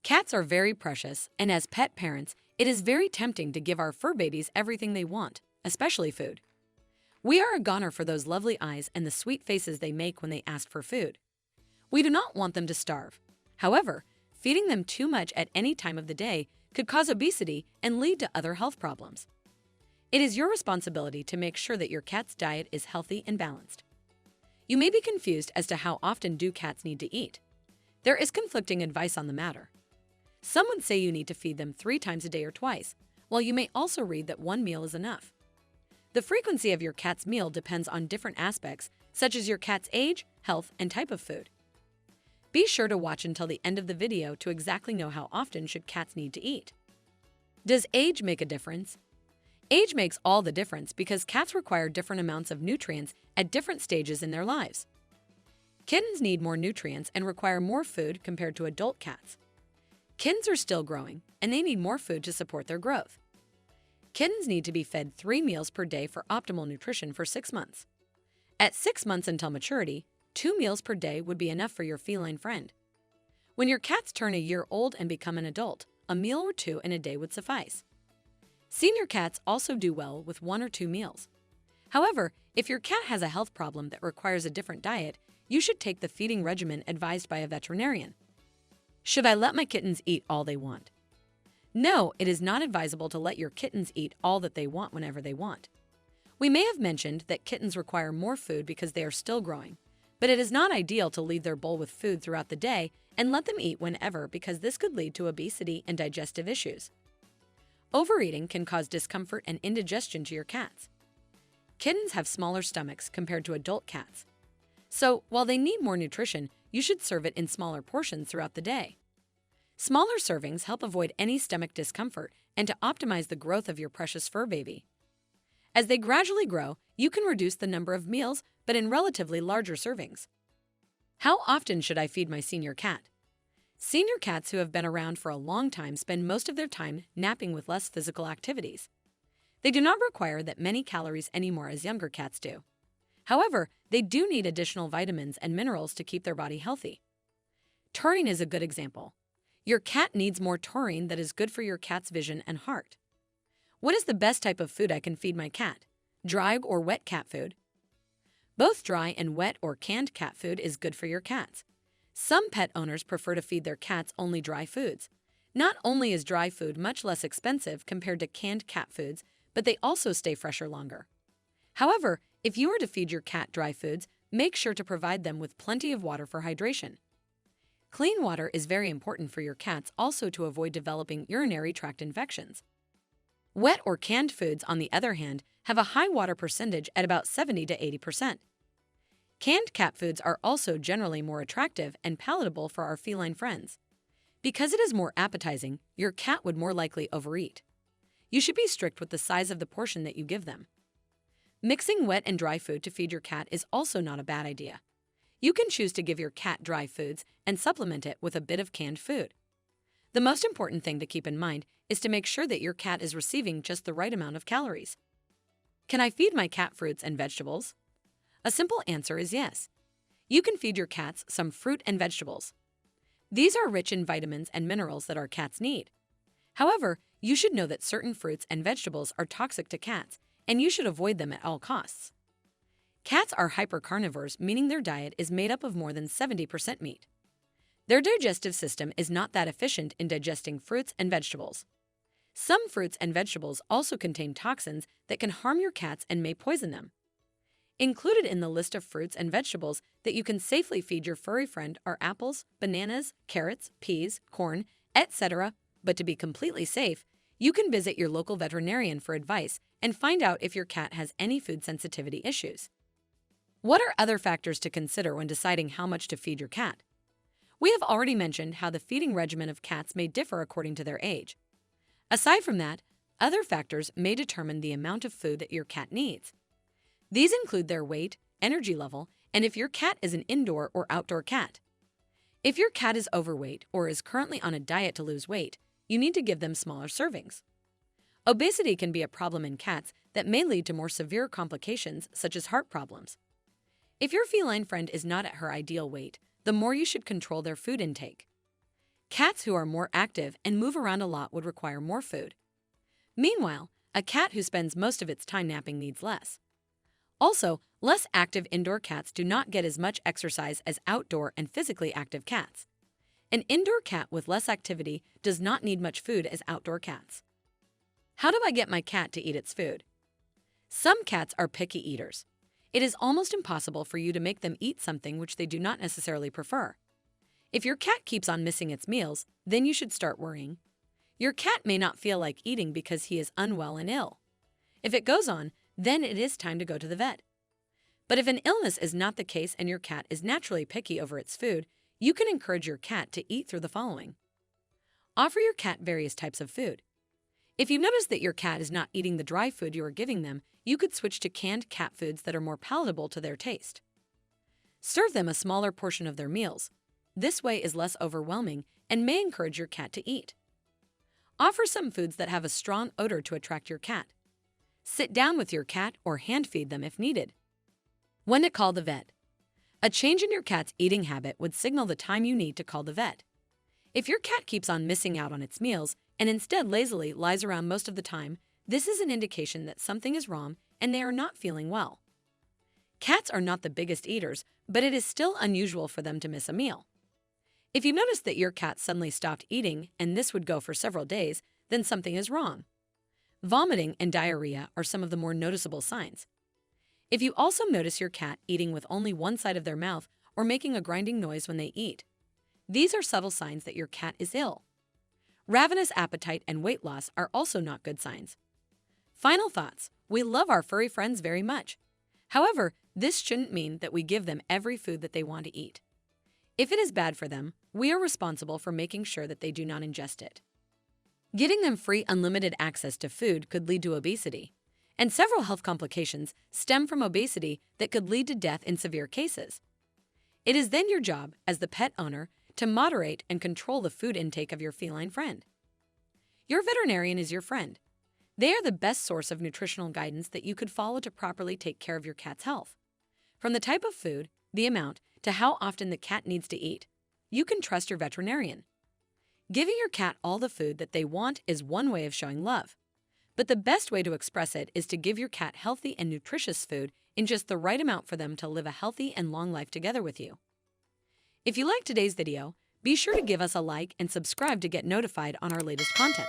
Cats are very precious, and as pet parents, it is very tempting to give our fur babies everything they want, especially food. We are a goner for those lovely eyes and the sweet faces they make when they ask for food. We do not want them to starve. However, feeding them too much at any time of the day could cause obesity and lead to other health problems. It is your responsibility to make sure that your cat's diet is healthy and balanced. You may be confused as to how often do cats need to eat. There is conflicting advice on the matter. Some would say you need to feed them 3 times a day or twice, while you may also read that 1 meal is enough. The frequency of your cat's meal depends on different aspects, such as your cat's age, health, and type of food. Be sure to watch until the end of the video to exactly know how often should cats need to eat. Does age make a difference? Age makes all the difference because cats require different amounts of nutrients at different stages in their lives. Kittens need more nutrients and require more food compared to adult cats. Kittens are still growing, and they need more food to support their growth. Kittens need to be fed 3 meals per day for optimal nutrition for 6 months. At 6 months until maturity, 2 meals per day would be enough for your feline friend. When your cats turn a year old and become an adult, a meal or 2 in a day would suffice. Senior cats also do well with 1 or 2 meals. However, if your cat has a health problem that requires a different diet, you should take the feeding regimen advised by a veterinarian. Should I let my kittens eat all they want? No, it is not advisable to let your kittens eat all that they want whenever they want. We may have mentioned that kittens require more food because they are still growing, but it is not ideal to leave their bowl with food throughout the day and let them eat whenever because this could lead to obesity and digestive issues. Overeating can cause discomfort and indigestion to your cats. Kittens have smaller stomachs compared to adult cats. So, while they need more nutrition, you should serve it in smaller portions throughout the day. Smaller servings help avoid any stomach discomfort and to optimize the growth of your precious fur baby. As they gradually grow, you can reduce the number of meals, but in relatively larger servings. How often should I feed my senior cat? Senior cats who have been around for a long time spend most of their time napping with less physical activities. They do not require that many calories anymore as younger cats do. However, they do need additional vitamins and minerals to keep their body healthy. Taurine is a good example. Your cat needs more taurine that is good for your cat's vision and heart. What is the best type of food I can feed my cat? Dry or wet cat food? Both dry and wet or canned cat food is good for your cats. Some pet owners prefer to feed their cats only dry foods. Not only is dry food much less expensive compared to canned cat foods, but they also stay fresher longer. However, if you are to feed your cat dry foods, make sure to provide them with plenty of water for hydration. Clean water is very important for your cats also to avoid developing urinary tract infections. Wet or canned foods, on the other hand, have a high water percentage at about 70 to 80%. Canned cat foods are also generally more attractive and palatable for our feline friends. Because it is more appetizing, your cat would more likely overeat. You should be strict with the size of the portion that you give them. Mixing wet and dry food to feed your cat is also not a bad idea. You can choose to give your cat dry foods and supplement it with a bit of canned food. The most important thing to keep in mind is to make sure that your cat is receiving just the right amount of calories. Can I feed my cat fruits and vegetables? A simple answer is yes. You can feed your cats some fruit and vegetables. These are rich in vitamins and minerals that our cats need. However, you should know that certain fruits and vegetables are toxic to cats, and you should avoid them at all costs. Cats are hypercarnivores, meaning their diet is made up of more than 70% meat. Their digestive system is not that efficient in digesting fruits and vegetables. Some fruits and vegetables also contain toxins that can harm your cats and may poison them. Included in the list of fruits and vegetables that you can safely feed your furry friend are apples, bananas, carrots, peas, corn, etc. But to be completely safe, you can visit your local veterinarian for advice and find out if your cat has any food sensitivity issues. What are other factors to consider when deciding how much to feed your cat? We have already mentioned how the feeding regimen of cats may differ according to their age. Aside from that, other factors may determine the amount of food that your cat needs. These include their weight, energy level, and if your cat is an indoor or outdoor cat. If your cat is overweight or is currently on a diet to lose weight, you need to give them smaller servings. Obesity can be a problem in cats that may lead to more severe complications such as heart problems. If your feline friend is not at her ideal weight, the more you should control their food intake. Cats who are more active and move around a lot would require more food. Meanwhile, a cat who spends most of its time napping needs less. Also, less active indoor cats do not get as much exercise as outdoor and physically active cats. An indoor cat with less activity does not need much food as outdoor cats. How do I get my cat to eat its food? Some cats are picky eaters. It is almost impossible for you to make them eat something which they do not necessarily prefer. If your cat keeps on missing its meals, then you should start worrying. Your cat may not feel like eating because he is unwell and ill. If it goes on, then it is time to go to the vet. But if an illness is not the case and your cat is naturally picky over its food, you can encourage your cat to eat through the following. Offer your cat various types of food. If you notice that your cat is not eating the dry food you are giving them, you could switch to canned cat foods that are more palatable to their taste. Serve them a smaller portion of their meals. This way is less overwhelming and may encourage your cat to eat. Offer some foods that have a strong odor to attract your cat. Sit down with your cat or hand feed them if needed. When to call the vet. A change in your cat's eating habit would signal the time you need to call the vet. If your cat keeps on missing out on its meals and instead lazily lies around most of the time, this is an indication that something is wrong and they are not feeling well. Cats are not the biggest eaters, but it is still unusual for them to miss a meal. If you notice that your cat suddenly stopped eating and this would go for several days, then something is wrong. Vomiting and diarrhea are some of the more noticeable signs. If you also notice your cat eating with only one side of their mouth or making a grinding noise when they eat, these are subtle signs that your cat is ill. Ravenous appetite and weight loss are also not good signs. Final thoughts. We love our furry friends very much. However, this shouldn't mean that we give them every food that they want to eat. If it is bad for them, we are responsible for making sure that they do not ingest it. Giving them free, unlimited access to food could lead to obesity, and several health complications stem from obesity that could lead to death in severe cases. It is then your job, as the pet owner, to moderate and control the food intake of your feline friend. Your veterinarian is your friend. They are the best source of nutritional guidance that you could follow to properly take care of your cat's health. From the type of food, the amount, to how often the cat needs to eat, you can trust your veterinarian. Giving your cat all the food that they want is one way of showing love. But the best way to express it is to give your cat healthy and nutritious food in just the right amount for them to live a healthy and long life together with you. If you liked today's video, be sure to give us a like and subscribe to get notified on our latest content.